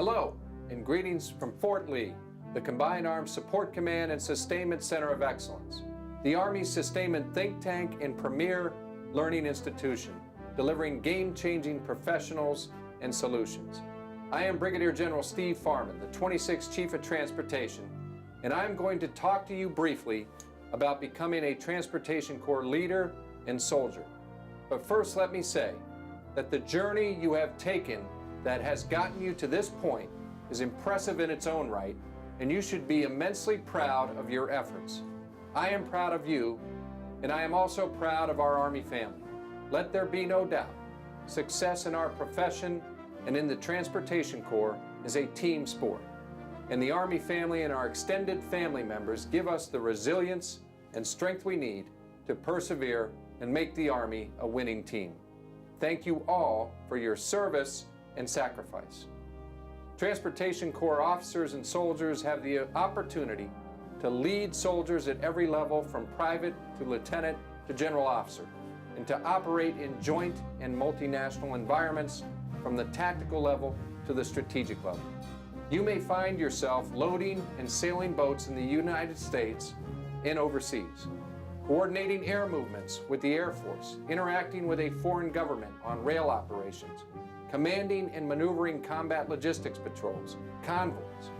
Hello, and greetings from Fort Lee, the Combined Arms Support Command and Sustainment Center of Excellence, the Army's sustainment think tank and premier learning institution, delivering game-changing professionals and solutions. I am Brigadier General Steve Farman, the 26th Chief of Transportation, and I'm going to talk to you briefly about becoming a Transportation Corps leader and soldier. But first, let me say that the journey you have taken that has gotten you to this point is impressive in its own right, and you should be immensely proud of your efforts. I am proud of you, and I am also proud of our Army family. Let there be no doubt, success in our profession and in the Transportation Corps is a team sport, and the Army family and our extended family members give us the resilience and strength we need to persevere and make the Army a winning team. Thank you all for your service and sacrifice. Transportation Corps officers and soldiers have the opportunity to lead soldiers at every level from private to lieutenant to general officer, and to operate in joint and multinational environments from the tactical level to the strategic level. You may find yourself loading and sailing boats in the United States and overseas, coordinating air movements with the Air Force, interacting with a foreign government on rail operations, commanding and maneuvering combat logistics patrols, convoys,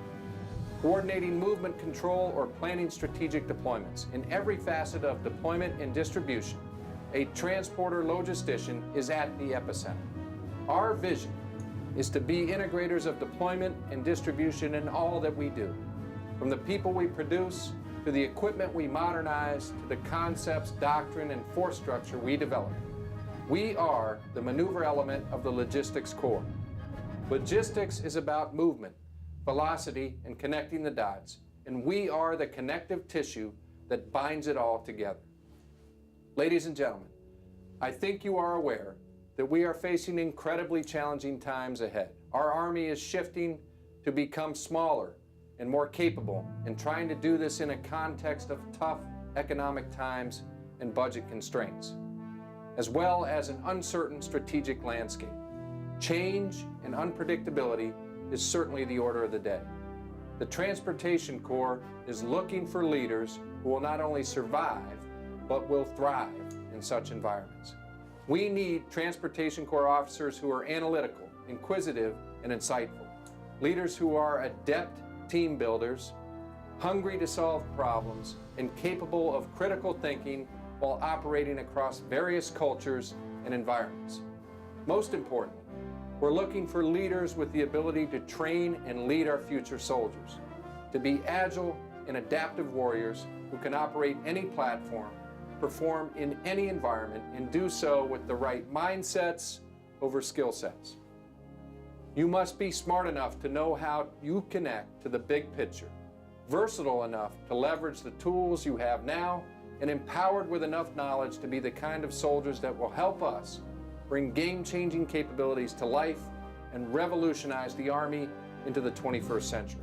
coordinating movement control or planning strategic deployments. In every facet of deployment and distribution, a transporter logistician is at the epicenter. Our vision is to be integrators of deployment and distribution in all that we do, from the people we produce, to the equipment we modernize, to the concepts, doctrine, and force structure we develop. We are the maneuver element of the Logistics Corps. Logistics is about movement, velocity, and connecting the dots, and we are the connective tissue that binds it all together. Ladies and gentlemen, I think you are aware that we are facing incredibly challenging times ahead. Our Army is shifting to become smaller and more capable, and trying to do this in a context of tough economic times and budget constraints, as well as an uncertain strategic landscape. Change and unpredictability is certainly the order of the day. The Transportation Corps is looking for leaders who will not only survive, but will thrive in such environments. We need Transportation Corps officers who are analytical, inquisitive, and insightful. Leaders who are adept team builders, hungry to solve problems, and capable of critical thinking while operating across various cultures and environments. Most importantly, we're looking for leaders with the ability to train and lead our future soldiers, to be agile and adaptive warriors who can operate any platform, perform in any environment, and do so with the right mindsets over skill sets. You must be smart enough to know how you connect to the big picture, versatile enough to leverage the tools you have now, and empowered with enough knowledge to be the kind of soldiers that will help us bring game-changing capabilities to life and revolutionize the Army into the 21st century.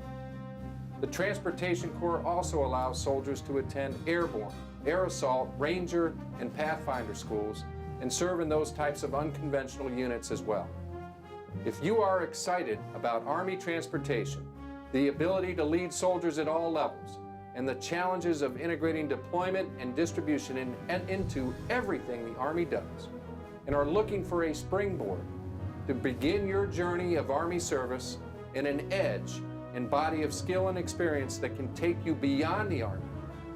The Transportation Corps also allows soldiers to attend airborne, air assault, ranger, and pathfinder schools, and serve in those types of unconventional units as well. If you are excited about Army transportation, the ability to lead soldiers at all levels, and the challenges of integrating deployment and distribution into everything the Army does, and are looking for a springboard to begin your journey of Army service and an edge and body of skill and experience that can take you beyond the Army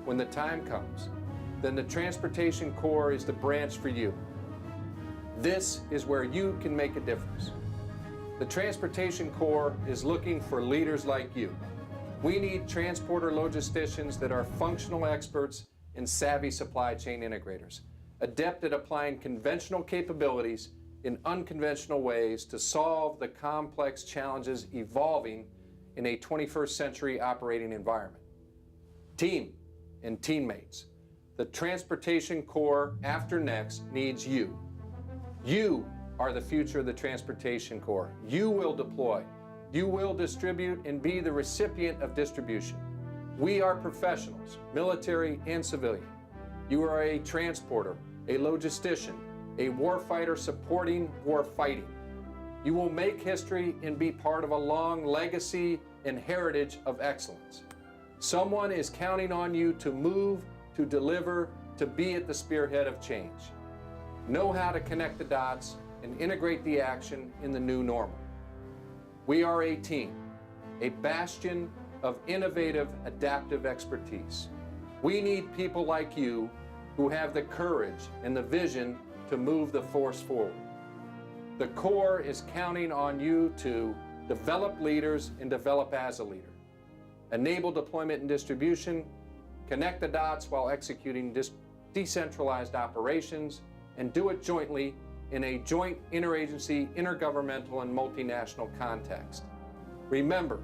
when the time comes, then the Transportation Corps is the branch for you. This is where you can make a difference. The Transportation Corps is looking for leaders like you. We need transporter logisticians that are functional experts and savvy supply chain integrators, adept at applying conventional capabilities in unconventional ways to solve the complex challenges evolving in a 21st century operating environment. Team and teammates, the Transportation Corps after next needs you. You are the future of the Transportation Corps. You will deploy. You will distribute and be the recipient of distribution. We are professionals, military and civilian. You are a transporter, a logistician, a warfighter supporting war fighting. You will make history and be part of a long legacy and heritage of excellence. Someone is counting on you to move, to deliver, to be at the spearhead of change. Know how to connect the dots and integrate the action in the new normal. We are a team, a bastion of innovative, adaptive expertise. We need people like you who have the courage and the vision to move the force forward. The Corps is counting on you to develop leaders and develop as a leader. Enable deployment and distribution, connect the dots while executing decentralized operations, and do it jointly in a joint interagency, intergovernmental, and multinational context. Remember,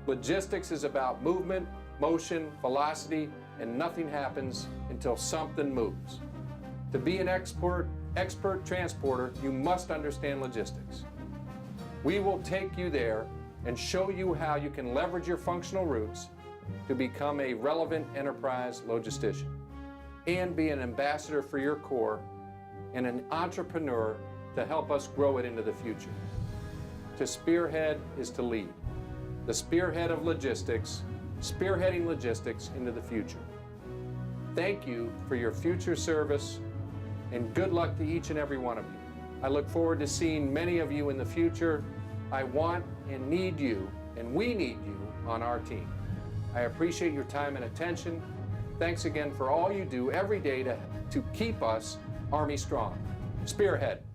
logistics is about movement, motion, velocity, and nothing happens until something moves. To be an expert transporter, you must understand logistics. We will take you there and show you how you can leverage your functional roots to become a relevant enterprise logistician and be an ambassador for your Corps and an entrepreneur to help us grow it into the future. To spearhead is to lead. The spearhead of logistics, spearheading logistics into the future. Thank you for your future service, and good luck to each and every one of you. I look forward to seeing many of you in the future. I want and need you, and we need you on our team. I appreciate your time and attention. Thanks again for all you do every day to keep us Army strong. Spearhead.